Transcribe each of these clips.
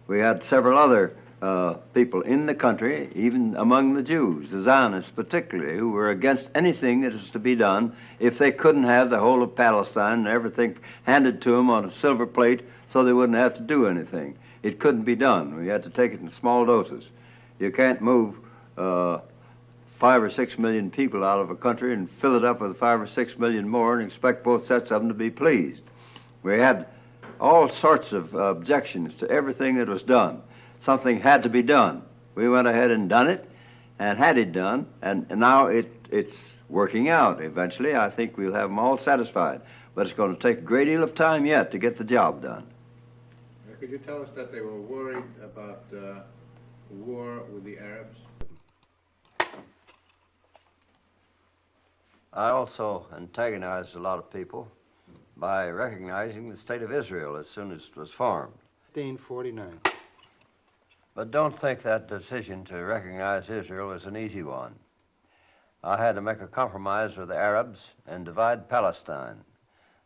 We had several other people in the country, even among the Jews, the Zionists particularly, who were against anything that was to be done if they couldn't have the whole of Palestine and everything handed to them on a silver plate so they wouldn't have to do anything. It couldn't be done. We had to take it in small doses. You can't move 5 or 6 million people out of a country and fill it up with 5 or 6 million more and expect both sets of them to be pleased. We had all sorts of objections to everything that was done. Something had to be done. We went ahead and done it and had it done, and now it's working out. Eventually, I think we'll have them all satisfied, but it's going to take a great deal of time yet to get the job done. Could you tell us that they were worried about war with the Arabs? I also antagonized a lot of people by recognizing the state of Israel as soon as it was formed. 1949. But don't think that decision to recognize Israel was an easy one. I had to make a compromise with the Arabs and divide Palestine.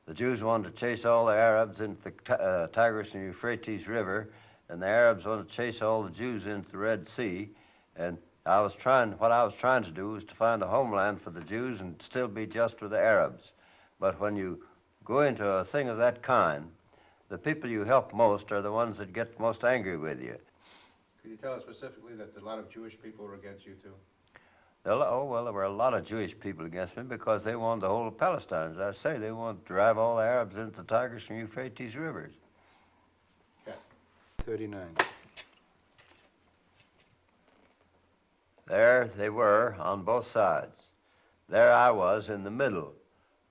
The Jews wanted to chase all the Arabs into the Tigris and Euphrates River, and the Arabs wanted to chase all the Jews into the Red Sea. And what I was trying to do was to find a homeland for the Jews and still be just with the Arabs. But when you go into a thing of that kind, the people you help most are the ones that get most angry with you. Could you tell us specifically that a lot of Jewish people were against you too? Oh, well, there were a lot of Jewish people against me because they wanted the whole of Palestine. As I say, they wanted to drive all the Arabs into the Tigris and Euphrates rivers. Okay. 39. There they were on both sides. There I was in the middle,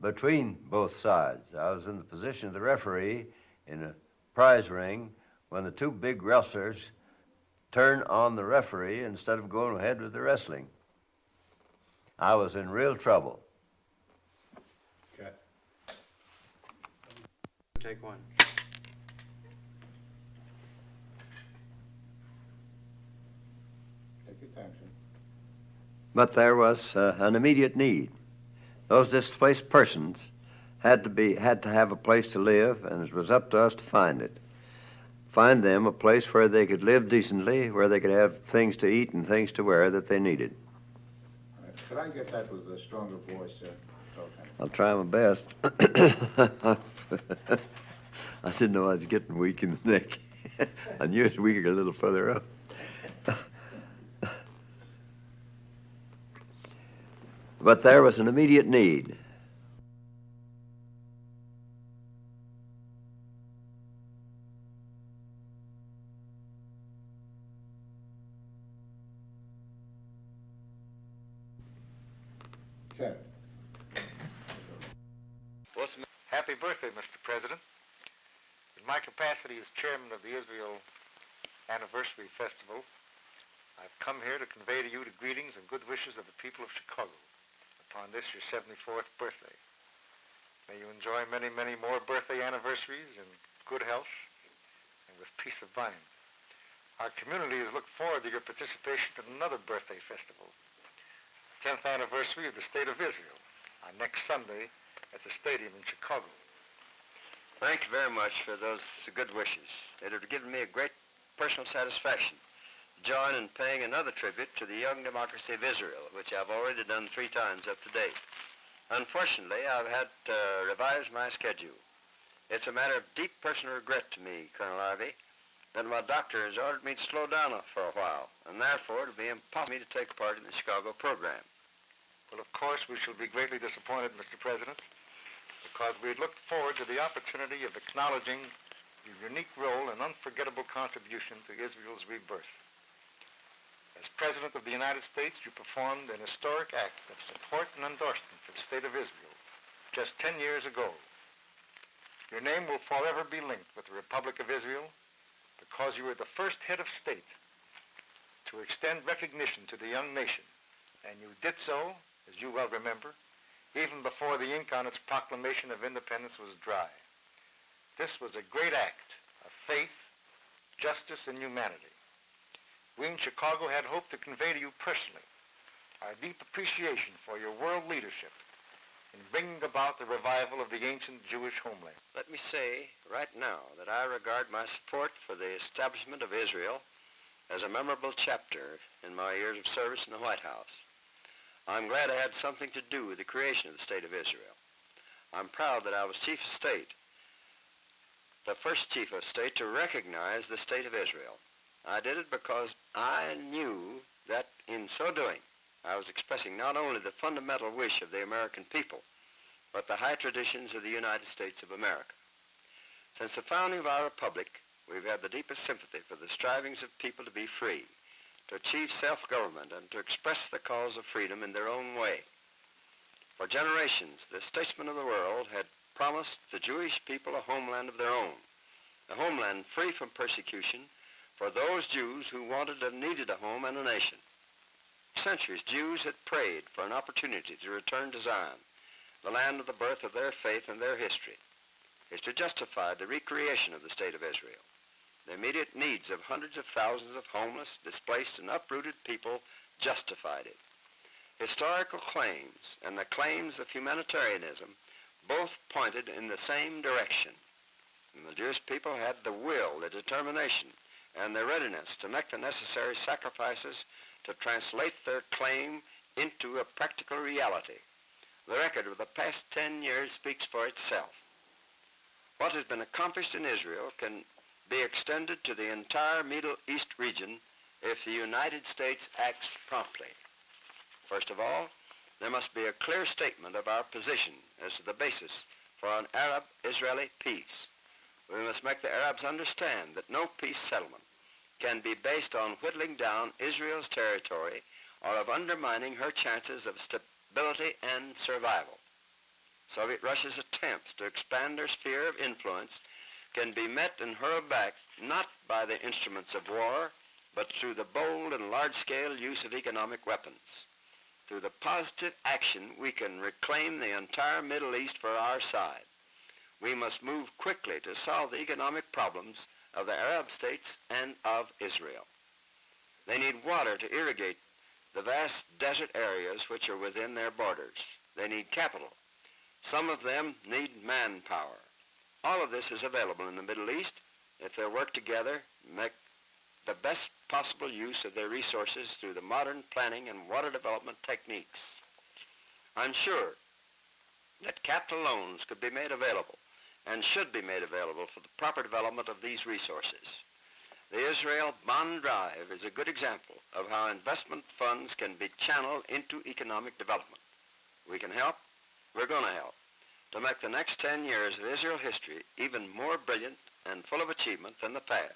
between both sides. I was in the position of the referee in a prize ring when the two big wrestlers turn on the referee instead of going ahead with the wrestling. I was in real trouble. Okay. Take one. Take your time, sir. But there was an immediate need. Those displaced persons had to have a place to live, and it was up to us to find it. Find them a place where they could live decently, where they could have things to eat and things to wear that they needed. All right. Could I get that with a stronger voice, sir? Okay. I'll try my best. I didn't know I was getting weak in the neck. I knew it was weaker a little further up. But there was an immediate need. Okay. Happy birthday, Mr. President. In my capacity as chairman of the Israel Anniversary Festival, I've come here to convey to you the greetings and good wishes of the people of Chicago upon this, your 74th birthday. May you enjoy many, many more birthday anniversaries in good health and with peace of mind. Our community has looked forward to your participation in another birthday festival, 10th anniversary of the State of Israel, on next Sunday at the stadium in Chicago. Thank you very much for those good wishes. It would have given me a great personal satisfaction to join in paying another tribute to the young democracy of Israel, which I've already done 3 times up to date. Unfortunately, I've had to revise my schedule. It's a matter of deep personal regret to me, Colonel Harvey, that my doctor has ordered me to slow down for a while, and therefore it'll be impossible for me to take part in the Chicago program. Well, of course, we shall be greatly disappointed, Mr. President, because we had looked forward to the opportunity of acknowledging your unique role and unforgettable contribution to Israel's rebirth. As President of the United States, you performed an historic act of support and endorsement for the State of Israel just 10 years ago. Your name will forever be linked with the Republic of Israel because you were the first head of state to extend recognition to the young nation, and you did so, as you well remember, even before the ink on its proclamation of independence was dry. This was a great act of faith, justice, and humanity. We in Chicago had hoped to convey to you personally our deep appreciation for your world leadership in bringing about the revival of the ancient Jewish homeland? Let me say right now that I regard my support for the establishment of Israel as a memorable chapter in my years of service in the White House. I'm glad I had something to do with the creation of the State of Israel. I'm proud that I was Chief of State, the first Chief of State to recognize the State of Israel. I did it because I knew that in so doing, I was expressing not only the fundamental wish of the American people, but the high traditions of the United States of America. Since the founding of our republic, we've had the deepest sympathy for the strivings of people to be free, to achieve self-government, and to express the cause of freedom in their own way. For generations, the statesmen of the world had promised the Jewish people a homeland of their own, a homeland free from persecution for those Jews who wanted and needed a home and a nation. For centuries, Jews had prayed for an opportunity to return to Zion, the land of the birth of their faith and their history. History justified the recreation of the State of Israel. The immediate needs of hundreds of thousands of homeless, displaced, and uprooted people justified it. Historical claims and the claims of humanitarianism both pointed in the same direction. And the Jewish people had the will, the determination, and the readiness to make the necessary sacrifices to translate their claim into a practical reality. The record of the past 10 years speaks for itself. What has been accomplished in Israel can be extended to the entire Middle East region if the United States acts promptly. First of all, there must be a clear statement of our position as to the basis for an Arab-Israeli peace. We must make the Arabs understand that no peace settlement can be based on whittling down Israel's territory or of undermining her chances of stability and survival. Soviet Russia's attempts to expand their sphere of influence can be met and hurled back not by the instruments of war, but through the bold and large-scale use of economic weapons. Through the positive action, we can reclaim the entire Middle East for our side. We must move quickly to solve the economic problems of the Arab states and of Israel. They need water to irrigate the vast desert areas which are within their borders. They need capital. Some of them need manpower. All of this is available in the Middle East if they'll work together and make the best possible use of their resources through the modern planning and water development techniques. I'm sure that capital loans could be made available and should be made available for the proper development of these resources. The Israel Bond Drive is a good example of how investment funds can be channeled into economic development. We can help, we're going to help, to make the next 10 years of Israel history even more brilliant and full of achievement than the past.